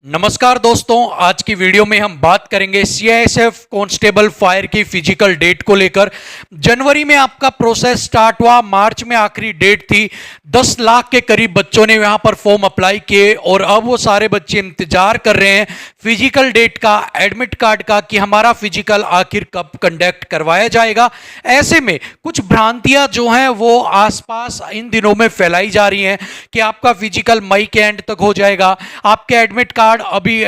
नमस्कार दोस्तों, आज की वीडियो में हम बात करेंगे सीआईएसएफ कांस्टेबल फायर की फिजिकल डेट को लेकर। जनवरी में आपका प्रोसेस स्टार्ट हुआ, मार्च में आखिरी डेट थी। 10 लाख के करीब बच्चों ने यहां पर फॉर्म अप्लाई किए और अब वो सारे बच्चे इंतजार कर रहे हैं फिजिकल डेट का, एडमिट कार्ड का, कि हमारा फिजिकल आखिर कब कंडक्ट करवाया जाएगा। ऐसे में कुछ भ्रांतियां जो हैं वो आसपास इन दिनों में फैलाई जा रही हैं कि आपका फिजिकल मई के एंड तक हो जाएगा, आपके एडमिट कार्ड अभी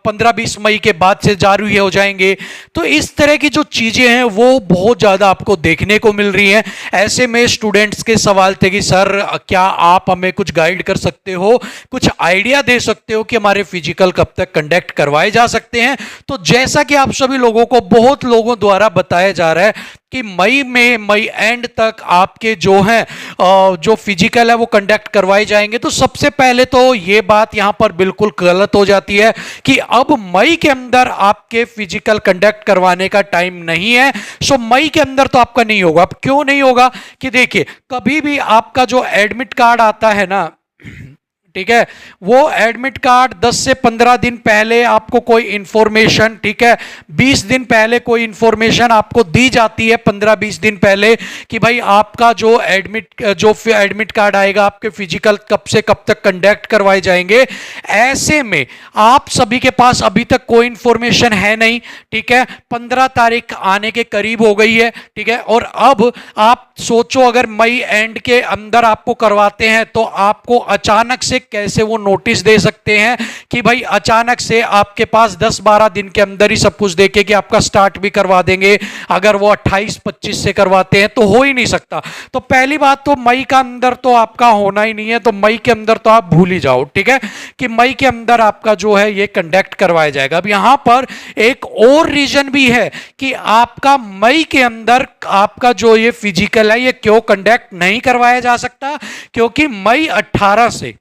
15-20 मई के बाद से जारी हो जाएंगे। तो इस तरह की जो चीजें हैं वो बहुत ज्यादा आपको देखने को मिल रही हैं। ऐसे में स्टूडेंट्स के सवाल थे कि सर क्या आप हमें कुछ गाइड कर सकते हो, कुछ आइडिया दे सकते हो कि हमारे फिजिकल कब तक कंडक्ट करवाए जा सकते हैं। तो जैसा कि आप सभी लोगों को बहुत लोगों द्वारा बताया जा रहा है कि मई एंड तक आपके जो हैं जो फिजिकल है वो कंडक्ट करवाए जाएंगे। तो सबसे पहले तो ये बात यहां पर बिल्कुल गलत हो जाती है कि अब मई के अंदर आपके फिजिकल कंडक्ट करवाने का टाइम नहीं है। सो मई के अंदर तो आपका नहीं होगा। अब क्यों नहीं होगा कि देखिए, कभी भी आपका जो एडमिट कार्ड आता है ना, ठीक है, वो एडमिट कार्ड 10 से 15 दिन पहले आपको कोई इंफॉर्मेशन, ठीक है, 20 दिन पहले कोई इंफॉर्मेशन आपको दी जाती है, 15-20 दिन पहले, कि भाई आपका जो एडमिट कार्ड आएगा, आपके फिजिकल कब से कब तक कंडक्ट करवाए जाएंगे। ऐसे में आप सभी के पास अभी तक कोई इंफॉर्मेशन है नहीं, ठीक है, 15 तारीख आने के करीब हो गई है, ठीक है, और अब आप सोचो अगर मई एंड के अंदर आपको करवाते हैं तो आपको अचानक से कैसे वो नोटिस दे सकते हैं कि भाई अचानक से आपके पास 10-12 दिन के अंदर ही सब कुछ देके कि आपका स्टार्ट भी करवा देंगे। अगर वो 28-25 से करवाते हैं तो हो ही नहीं सकता। तो पहली बात तो मई का अंदर तो आपका होना ही नहीं है। तो मई के अंदर तो आप भूल ही जाओ, ठीक है, कि मई के अंदर आपका जो है ये कंडक्ट करवाया जाएगा। अब यहां पर एक और रीजन भी है कि आपका मई के अंदर आपका जो ये फिजिकल है ये क्यों कंडक्ट नहीं करवाया जा सकता, क्योंकि मई 18 से,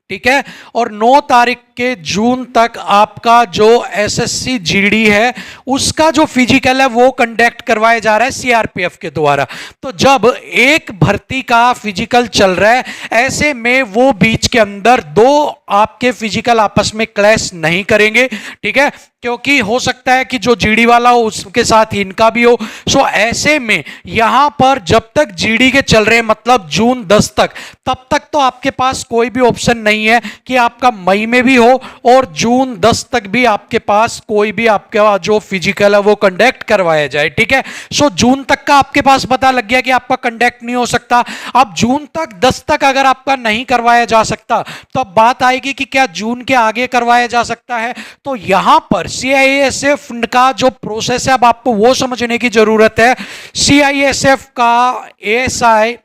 ठीक है, और 9 तारीख के जून तक आपका जो एसएससी जीडी है उसका जो फिजिकल है वो कंडक्ट करवाया जा रहा है सीआरपीएफ के द्वारा। तो जब एक भर्ती का फिजिकल चल रहा है, ऐसे में वो बीच के अंदर दो आपके फिजिकल आपस में क्लैश नहीं करेंगे, ठीक है, क्योंकि हो सकता है कि जो जीडी वाला हो उसके साथ इनका भी हो। सो ऐसे में यहां पर जब तक जीडी के चल रहे हैं, मतलब जून 10 तक, तब तक तो आपके पास कोई भी ऑप्शन नहीं है कि आपका मई में भी हो और जून 10 तक भी आपके पास कोई भी आपका जो फिजिकल है वो कंडक्ट करवाया जाए, ठीक है। सो जून तक का आपके पास पता लग गया कि आपका कंडक्ट नहीं हो सकता। अब जून तक 10 तक अगर आपका नहीं करवाया जा सकता तो अब बात आएगी कि क्या जून के आगे करवाया जा सकता है। तो यहां पर सीआईएसएफ का जो प्रोसेस है, अब आपको वो समझने की जरूरत है। सीआईएसएफ का एएसआई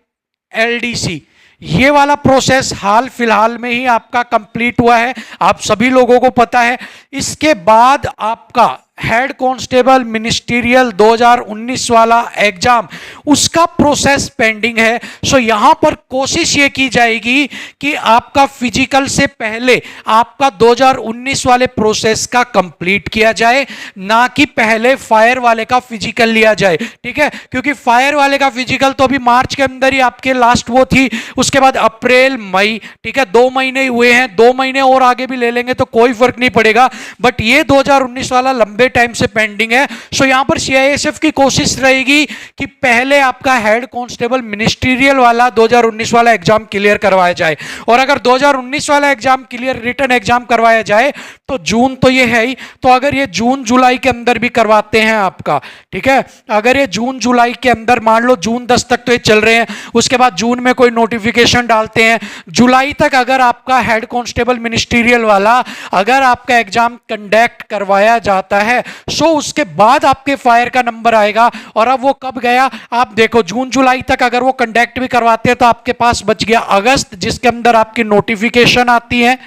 एलडीसी ये वाला प्रोसेस हाल फिलहाल में ही आपका कंप्लीट हुआ है, आप सभी लोगों को पता है। इसके बाद आपका हेड कांस्टेबल मिनिस्ट्रियल 2019 वाला एग्जाम, उसका प्रोसेस पेंडिंग है। सो यहां पर कोशिश ये की जाएगी कि आपका फिजिकल से पहले आपका 2019 वाले प्रोसेस का कंप्लीट किया जाए, ना कि पहले फायर वाले का फिजिकल लिया जाए, ठीक है, क्योंकि फायर वाले का फिजिकल तो अभी मार्च के अंदर ही आपके लास्ट वो थी, उसके बाद अप्रैल मई, ठीक है, 2 महीने हुए हैं, 2 महीने और आगे भी ले लेंगे तो कोई फर्क नहीं पड़ेगा, बट ये 2019 वाला लंबे टाइम से पेंडिंग है। सो यहां पर सीआईएसएफ की कोशिश रहेगी कि पहले आपका हेड कांस्टेबल मिनिस्ट्रियल वाला 2019 वाला एग्जाम क्लियर करवाया जाए, और अगर 2019 वाला एग्जाम क्लियर, रिटन एग्जाम करवाया जाए तो जून तो ये है ही, तो अगर ये जून जुलाई के अंदर भी करवाते हैं आपका, ठीक है, अगर ये जून जुलाई के अंदर, मान लो जून 10 तक तो ये चल रहे हैं, उसके बाद जून में कोई नोटिफिकेशन डालते हैं, जुलाई तक अगर आपका हेड कांस्टेबल मिनिस्ट्रियल वाला अगर आपका एग्जाम कंडक्ट करवाया जाता है, सो उसके बाद आपके फायर का नंबर आएगा। और अब वो कब गया आप देखो, जून जुलाई तक अगर वो कंडक्ट भी करवाते हैं तो आपके पास बच गया अगस्त, जिसके अंदर आपकी नोटिफिकेशन आती है,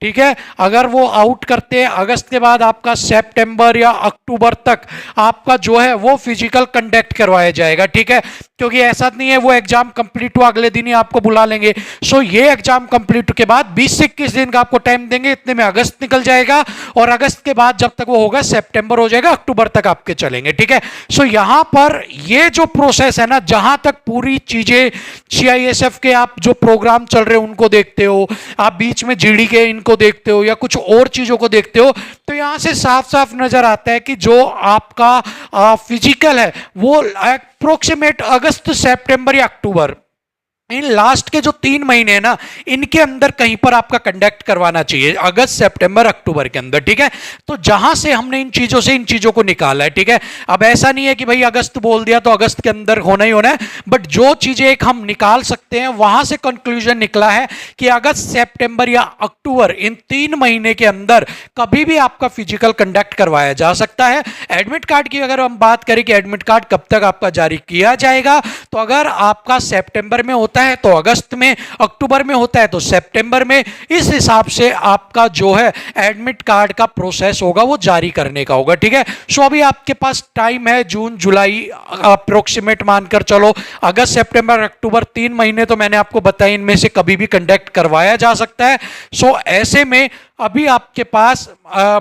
ठीक है। अगर वो आउट करते हैं अगस्त के बाद आपका सितंबर या अक्टूबर तक आपका जो है वो फिजिकल कंडक्ट करवाया जाएगा, ठीक है, क्योंकि ऐसा नहीं है वो एग्जाम कंप्लीट हुआ अगले दिन ही आपको बुला लेंगे। सो ये एग्जाम कंप्लीट के बाद 20 से 21 दिन का आपको टाइम देंगे, इतने में अगस्त निकल जाएगा, और अगस्त के बाद जब तक वो होगा सितंबर हो जाएगा, अक्टूबर तक आपके चलेंगे, ठीक है। सो यहां पर ये जो प्रोसेस है ना, जहां तक पूरी चीजें सीआईएसएफ के आप जो प्रोग्राम चल रहे हैं उनको देखते हो, आप बीच में जीडी के इनको को देखते हो या कुछ और चीज़ों को देखते हो, तो यहाँ से साफ साफ नज़र आता है कि जो आपका फिजिकल है वो अप्रोक्सीमेट अगस्त, सितंबर या अक्टूबर, इन लास्ट के जो 3 महीने हैं ना, इनके अंदर कहीं पर आपका कंडक्ट करवाना चाहिए, अगस्त, सितंबर, अक्टूबर के अंदर, ठीक है। तो जहां से हमने इन चीजों को निकाला है, ठीक है। अब ऐसा नहीं है कि भाई अगस्त बोल दिया तो अगस्त के अंदर होना ही होना है, बट जो चीजें एक हम निकाल सकते हैं वहां से कंक्लूजन निकला है कि अगस्त, सितंबर या अक्टूबर, इन 3 महीने के अंदर कभी भी आपका फिजिकल कंडक्ट करवाया जा सकता है। एडमिट कार्ड की अगर हम बात करें कि एडमिट कार्ड कब तक आपका जारी किया जाएगा, तो अगर आपका सितंबर में होता है तो अगस्त में, अक्टूबर में होता है तो सितंबर में, इस हिसाब से आपका जो है एडमिट कार्ड का प्रोसेस होगा वो जारी करने का होगा, ठीक है। सो अभी आपके पास टाइम है जून जुलाई, अप्रोक्सीमेट मानकर चलो, अगस्त, सितंबर, अक्टूबर, 3 महीने तो मैंने आपको बताया, इनमें से कभी भी कंडक्ट करवाया जा सकता है। सो ऐसे में अभी आपके पास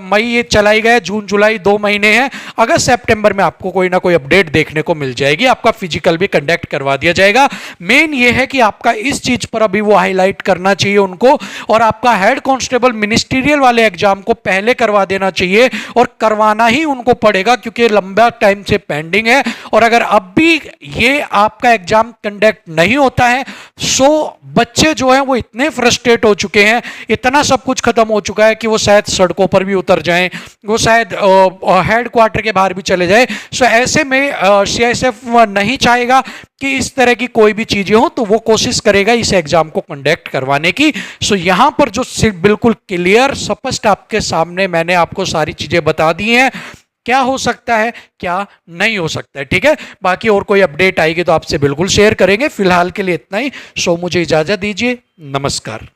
मई ये चलाई गए, जून जुलाई 2 महीने हैं, अगस्त सितंबर में आपको कोई ना कोई अपडेट देखने को मिल जाएगी, आपका फिजिकल भी कंडक्ट करवा दिया जाएगा। मेन ये है कि आपका इस चीज पर अभी वो हाईलाइट करना चाहिए उनको, और आपका हेड कांस्टेबल मिनिस्ट्रियल वाले एग्जाम को पहले करवा देना चाहिए, और करवाना ही उनको पड़ेगा क्योंकि लंबा टाइम से पेंडिंग है। और अगर अब भी ये आपका एग्जाम कंडक्ट नहीं होता है, सो बच्चे जो हैं वो इतने फ्रस्ट्रेट हो चुके हैं, इतना सब कुछ खत्म हो चुका है कि वो शायद सड़कों पर भी उतर जाएं, वो शायद हेड क्वार्टर के बाहर भी चले जाएं। सो ऐसे में सीआईएसएफ नहीं चाहेगा कि इस तरह की कोई भी चीजें हो, तो वो कोशिश करेगा इस एग्जाम को कंडक्ट करवाने की। सो यहां पर जो बिल्कुल क्लियर स्पष्ट आपके सामने मैंने आपको सारी चीजें बता दी हैं, क्या हो सकता है क्या नहीं हो सकता है, ठीक है। बाकी और कोई अपडेट आएगी तो आपसे बिल्कुल शेयर करेंगे, फिलहाल के लिए इतना ही। सो मुझे इजाजत दीजिए, नमस्कार।